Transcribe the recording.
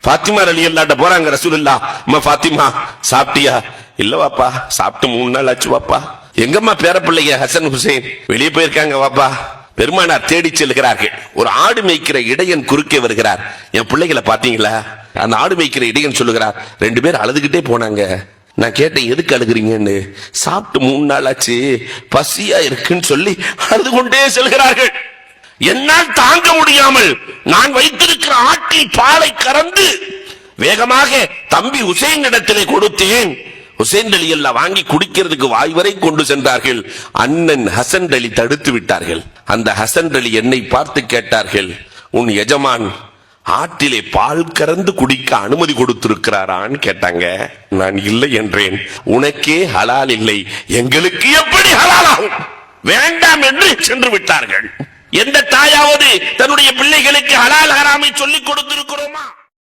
பாத்திமா ரலியல்லாஹு போறாங்க ரசூலுல்லாஹ். அம்மா பாத்திமா சாப்பிட்டியா? இல்ல வாப்பா, சாப்பிட்டு 3 நாள் ஆச்சு வாப்பா. எங்கம்மா பேர பிள்ளைங்க ஹசன் ஹுசைன்? வெளியே போயிருக்காங்க வாப்பா. பெருமானார் தேடி செல்கிறார்கள். ஒரு ஆடு மேய்க்கிற இடையன் குறுக்கே வருகிறார். என் பிள்ளைகளை பாத்தீங்களா? அந்த ஆடு மேய்க்கிற இடையன் சொல்லுகிறார், 2 பேர் அழுதுகிட்டே போனாங்க. நான் கேட்டேன், எதுக்கு அழுகுறீங்கன்னு. சாப்பிட்டு 3 நாள் ஆச்சு, பசியா இருக்குன்னு சொல்லி அழுது கொண்டே செல்கிறார்கள். என்னால் தாங்க முடியாமல் நான் வைத்திருக்கிற ஆட்டில் பாலை கறந்து வேகமாக தம்பி ஹுசைன் இடத்திலே கொடுத்தேன். ஹுசைன் ரலியல்லாஹு வாங்கி குடிக்கிறதுக்கு வாய் வரை கொண்டு சென்றார்கள். அண்ணன் ஹசன் அலி தடுத்து விட்டார்கள். அந்த ஹசன் அலி என்னை பார்த்து கேட்டார்கள், உன் எஜமான் ஆட்டிலே பால் கறந்து குடிக்க அனுமதி கொடுத்திருக்கிறாரான்னு கேட்டாங்க. நான் இல்லை என்றேன். உனக்கே ஹலால் இல்லை, எங்களுக்கு எப்படி ஹலால் ஆகும்? வேண்டாம் என்று சென்று விட்டார்கள். எந்த தாயாவது தன்னுடைய பிள்ளைகளுக்கு ஹலால் ஹராமை சொல்லிக் கொடுத்திருக்கிறோமா?